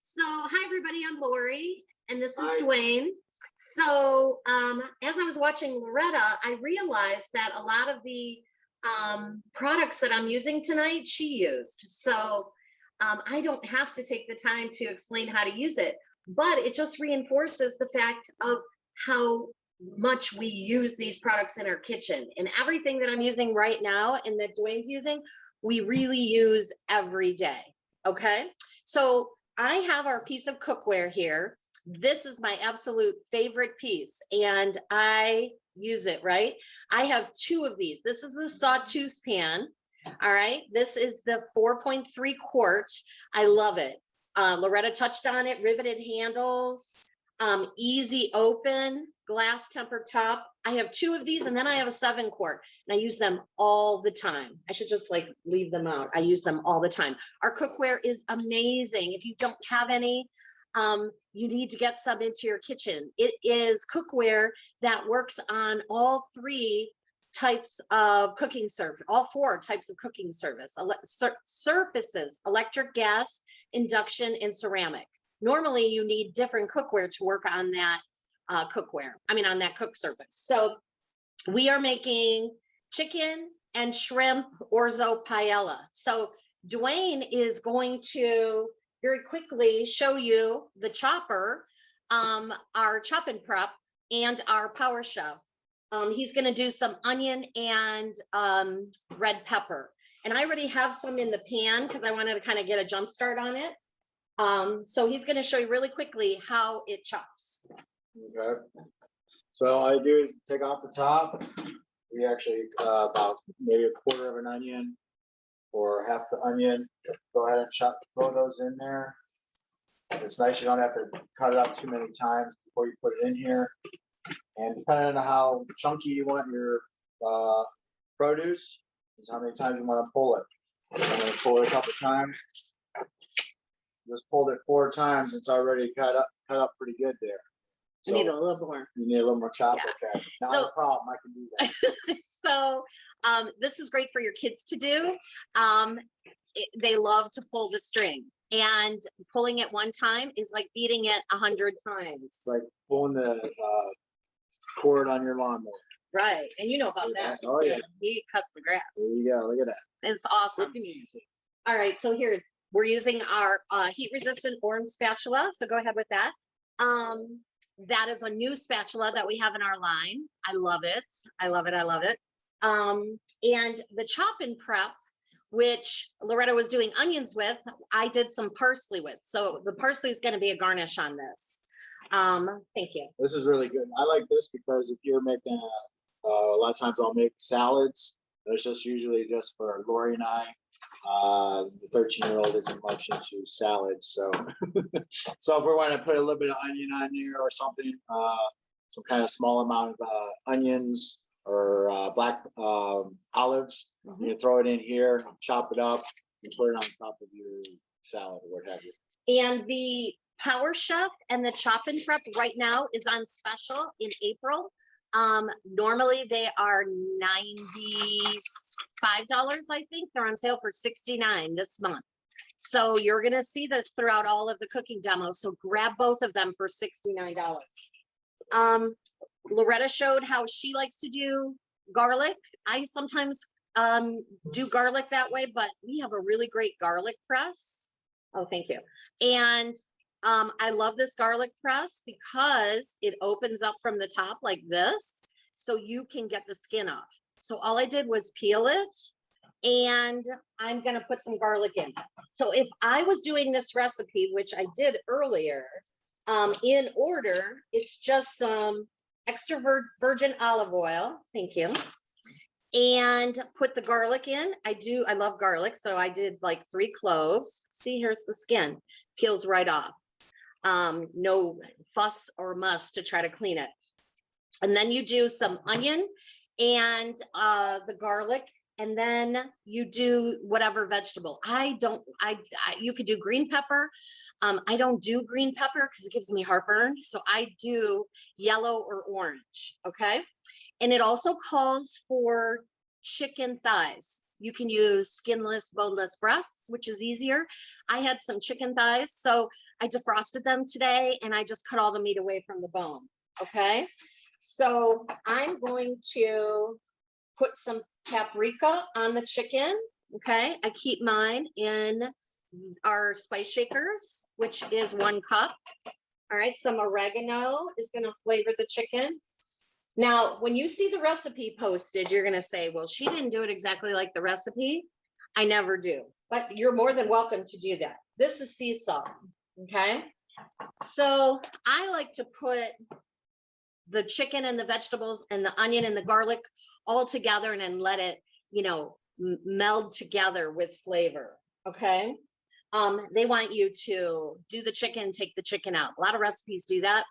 So, hi everybody, I'm Lori, and this is Duane. So, as I was watching Loretta, I realized that a lot of the products that I'm using tonight, she used. So, I don't have to take the time to explain how to use it, but it just reinforces the fact of how much we use these products in our kitchen. And everything that I'm using right now and that Duane's using, we really use every day. Okay, so I have our piece of cookware here. This is my absolute favorite piece, and I use it, right? I have two of these. This is the sawtooth pan. All right, this is the 4.3 quart. I love it. Loretta touched on it, riveted handles, easy open, glass tempered top. I have two of these, and then I have a 7 quart, and I use them all the time. I should just like leave them out. I use them all the time. Our cookware is amazing. If you don't have any, you need to get some into your kitchen. It is cookware that works on all 3 types of cooking surface, all 4 types of cooking surfaces, electric, gas, induction, and ceramic. Normally you need different cookware to work on that on that cook surface. So we are making chicken and shrimp orzo paella. So Duane is going to very quickly show you the chopper, our chop and prep, and our power chef. He's going to do some onion and red pepper. And I already have some in the pan because I wanted to kind of get a jump start on it. So he's going to show you really quickly how it chops. Okay. So all I do is take off the top. We actually about maybe a quarter of an onion or half the onion. Go ahead and throw those in there. It's nice you don't have to cut it up too many times before you put it in here. And depending on how chunky you want your produce, is how many times you want to pull it. I'm going to pull it a couple times. Just pulled it 4 times. It's already cut up pretty good there. So you need a little more. You need a little more chop. Yeah. Okay. Not a problem. I can do that. So this is great for your kids to do. They love to pull the string, and pulling it one time is like beating it 100 times. It's like pulling the cord on your lawnmower. Right, and you know about that. Oh yeah. He cuts the grass. There you go. Look at that. It's awesome. All right, so here we're using our heat-resistant orange spatula. So go ahead with that. That is a new spatula that we have in our line. I love it. I love it. I love it. And the chop and prep, which Loretta was doing onions with, I did some parsley with. So the parsley is going to be a garnish on this. Thank you. This is really good. I like this because if you're making a lot of times I'll make salads. It's just usually just for Lori and I. The 13-year-old isn't much into salads, so so if we want to put a little bit of onion on there or something, some kind of small amount of onions or black olives, you can throw it in here, chop it up, and put it on top of your salad or what have you. And the Power Chef and the Chop and Prep right now is on special in April. Normally they are $95, I think. They're on sale for $69 this month. So you're going to see this throughout all of the cooking demos. So grab both of them for $69. Loretta showed how she likes to do garlic. I sometimes do garlic that way, but we have a really great garlic press. Oh, thank you. And I love this garlic press because it opens up from the top like this, so you can get the skin off. So all I did was peel it, and I'm going to put some garlic in. So if I was doing this recipe, which I did earlier, in order, it's just some extra virgin olive oil. Thank you. And put the garlic in. I love garlic, so I did like 3 cloves. See, here's the skin. Peels right off. No fuss or muss to try to clean it. And then you do some onion and the garlic, and then you do whatever vegetable. You could do green pepper. I don't do green pepper because it gives me heartburn. So I do yellow or orange. Okay. And it also calls for chicken thighs. You can use skinless, boneless breasts, which is easier. I had some chicken thighs, so I defrosted them today and I just cut all the meat away from the bone. Okay. So I'm going to put some paprika on the chicken. Okay. I keep mine in our spice shakers, which is 1 cup. All right. Some oregano is going to flavor the chicken. Now, when you see the recipe posted, you're going to say, well, she didn't do it exactly like the recipe. I never do, but you're more than welcome to do that. This is sea salt. Okay. So I like to put the chicken and the vegetables and the onion and the garlic all together and then let it, you know, meld together with flavor. Okay. They want you to do the chicken, take the chicken out. A lot of recipes do that.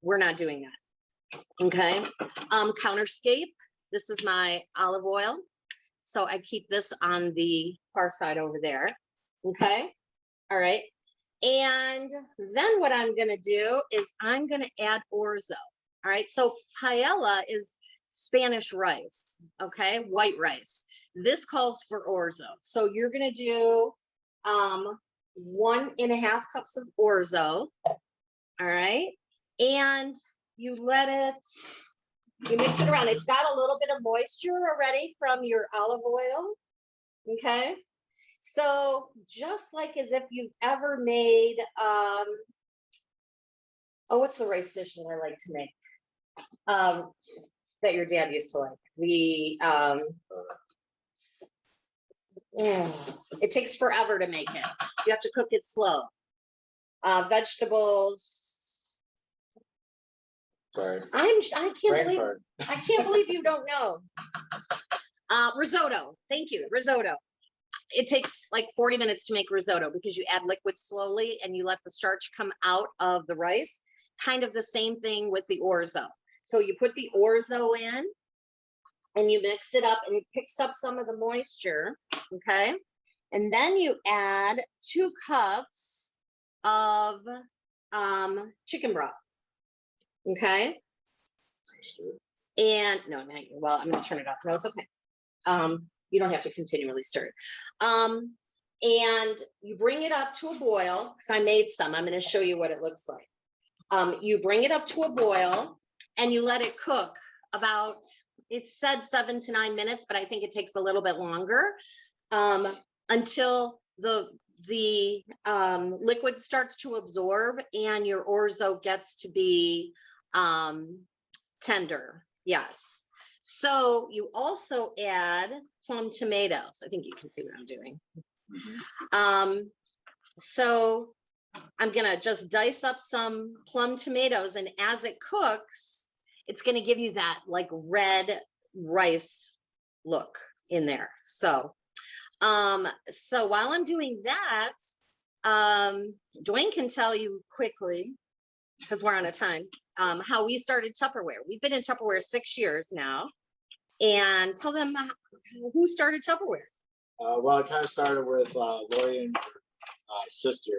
We're not doing that. Okay. Counterscape. This is my olive oil. So I keep this on the far side over there. Okay. All right. And then what I'm going to do is I'm going to add orzo. All right. So paella is Spanish rice. Okay. White rice. This calls for orzo. So you're going to do 1.5 cups of orzo. All right. And you let it, you mix it around. It's got a little bit of moisture already from your olive oil. Okay. So just like as if you've ever made, oh, what's the rice dish that I like to make? That your dad used to like. The, it takes forever to make it. You have to cook it slow. Vegetables. Sorry. I can't believe you don't know. Risotto. Thank you. Risotto. It takes like 40 minutes to make risotto because you add liquid slowly and you let the starch come out of the rice. Kind of the same thing with the orzo. So you put the orzo in and you mix it up and it picks up some of the moisture. Okay. And then you add 2 cups of chicken broth. Okay. And no, well, I'm going to turn it off. No, it's okay. You don't have to continually stir it. And you bring it up to a boil. So I made some. I'm going to show you what it looks like. You bring it up to a boil and you let it cook about, it said 7 to 9 minutes, but I think it takes a little bit longer until the liquid starts to absorb and your orzo gets to be tender. Yes. So you also add plum tomatoes. I think you can see what I'm doing. So I'm going to just dice up some plum tomatoes, and as it cooks, it's going to give you that like red rice look in there. So while I'm doing that, Duane can tell you quickly, because we're on a time, how we started Tupperware. We've been in Tupperware 6 years now. And tell them who started Tupperware. Well, it kind of started with Lori and her sister.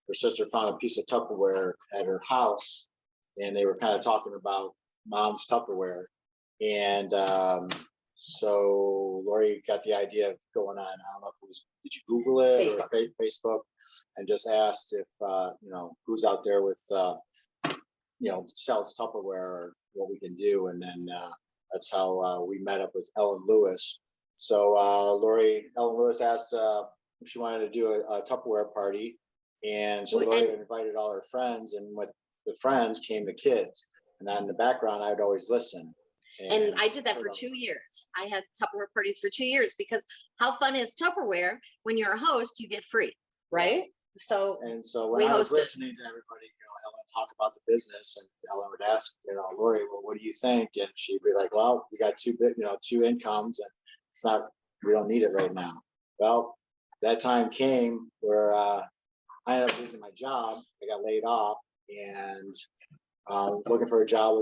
Her sister found a piece of Tupperware at her house, and they were kind of talking about mom's Tupperware. And so Lori got the idea of going on, I don't know if it was, did you Google it Facebook. Or Facebook, and just asked if, who's out there with, sells Tupperware or what we can do. And then that's how we met up with Ellen Lewis. So Ellen Lewis asked if she wanted to do a Tupperware party. And so Lori invited all her friends, and with the friends came the kids. And then in the background, I'd always listen. And I did that for 2 years. I had Tupperware parties for 2 years, because how fun is Tupperware? When you're a host, you get free, right? So when I was listening to everybody, Ellen talk about the business, and Ellen would ask, Lori, well, what do you think? And she'd be like, well, we got two incomes, and it's not, we don't need it right now. Well, that time came where I ended up losing my job. I got laid off, and looking for a job,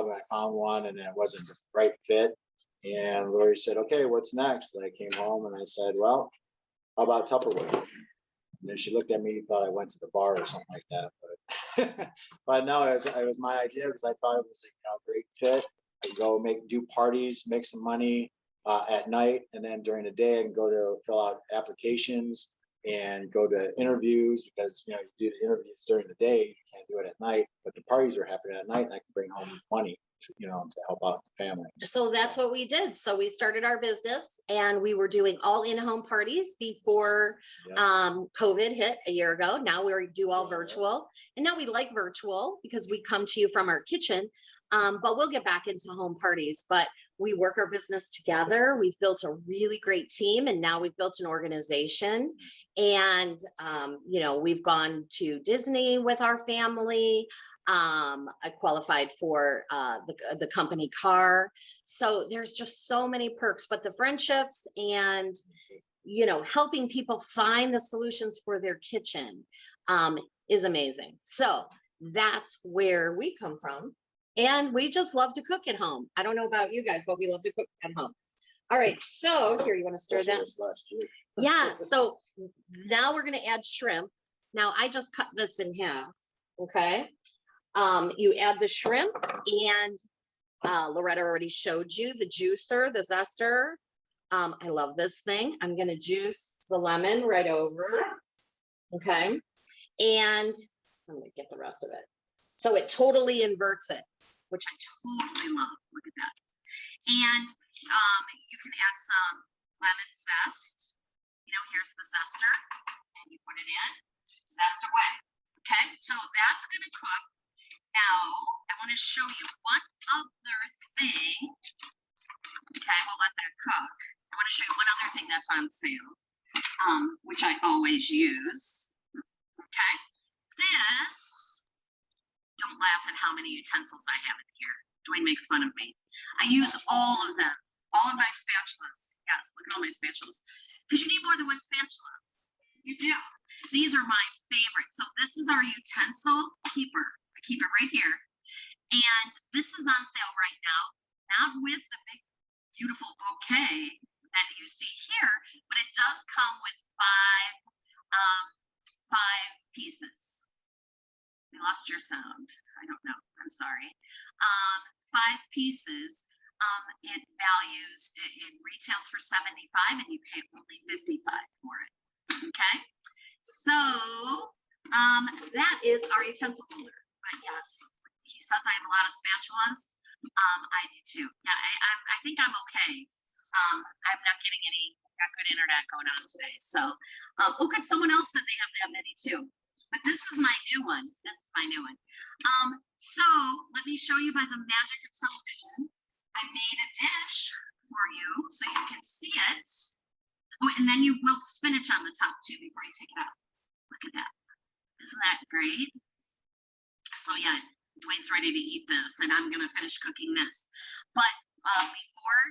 and I found one, and it wasn't the right fit. And Lori said, okay, what's next? And I came home and I said, well, how about Tupperware? And then she looked at me, thought I went to the bar or something like that. But no, it was my idea, because I thought it was a great fit. I could go do parties, make some money, at night, and then during the day I can go to fill out applications and go to interviews, because you do the interviews during the day, you can't do it at night, but the parties are happening at night and I can bring home money to help out the family. So that's what we did. So we started our business and we were doing all in-home parties before COVID hit a year ago. Now we do all virtual, and now we like virtual because we come to you from our kitchen. But we'll get back into home parties, but we work our business together. We've built a really great team, and now we've built an organization, and, we've gone to Disney with our family. I qualified for the company car. So there's just so many perks, but the friendships and, helping people find the solutions for their kitchen is amazing. So that's where we come from. And we just love to cook at home. I don't know about you guys, but we love to cook at home. All right, so here, you want to stir that? Last year. Yeah, so now we're going to add shrimp. Now I just cut this in half, okay? You add the shrimp, and Loretta already showed you the juicer, the zester. I love this thing. I'm going to juice the lemon right over, okay? And I'm going to get the rest of it. So it totally inverts it, which I totally love. Look at that. And you can add some lemon zest. Here's the zester, and you put it in, zest away. Okay, so that's going to cook. Now, I want to show you one other thing. Okay, we'll let that cook. I want to show you one other thing that's on sale, which I always use. Okay, don't laugh at how many utensils I have in here. Duane makes fun of me. I use all of them, all of my spatulas. Yes, look at all my spatulas. Because you need more than one spatula. You do. These are my favorite. So this is our utensil keeper. I keep it right here. And this is on sale right now. Not with the big, beautiful bouquet that you see here, but it does come with five pieces. We lost your sound. I don't know. I'm sorry. 5 pieces. It retails for $75, and you pay only $55 for it. Okay. So that is our utensil holder. But yes, he says I have a lot of spatulas. I do too. Yeah, I think I'm okay. I'm not getting got good internet going on today. So, okay, someone else said they have that many too. But this is my new one. So let me show you by the magic of television. I made a dish for you so you can see it. Oh, and then you wilt spinach on the top too before you take it out. Look at that. Isn't that great? So yeah, Duane's ready to eat this, and I'm gonna finish cooking this. But before,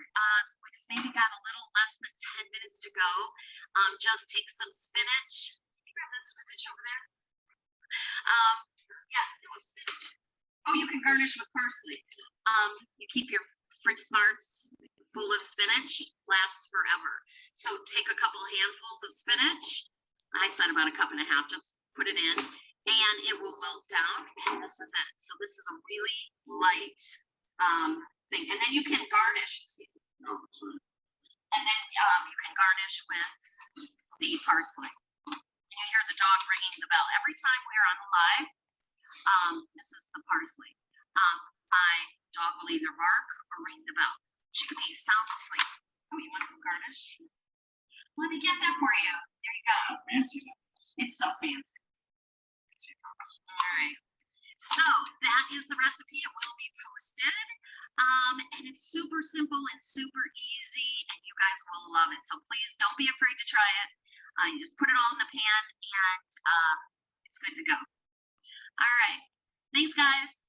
it's maybe got a little less than 10 minutes to go. Just take some spinach. Can you grab that spinach over there? Spinach. Oh, you can garnish with parsley. You keep your fridge smarts full of spinach, lasts forever. So take a couple handfuls of spinach. I said about 1.5 cups, just put it in, and it will wilt down, and this is it. So this is a really light thing. And then you can garnish, and then you can garnish with the parsley. You hear the dog ringing the bell. Every time we're on the live, this is the parsley. My dog will either bark or ring the bell. She could be sound asleep. Oh, you want some garnish? Let me get that for you. There you go. How fancy. It's so fancy. All right. So that is the recipe. It will be posted. And it's super simple and super easy, and you guys will love it. So please don't be afraid to try it. You just put it all in the pan, and it's good to go. All right. Thanks, guys.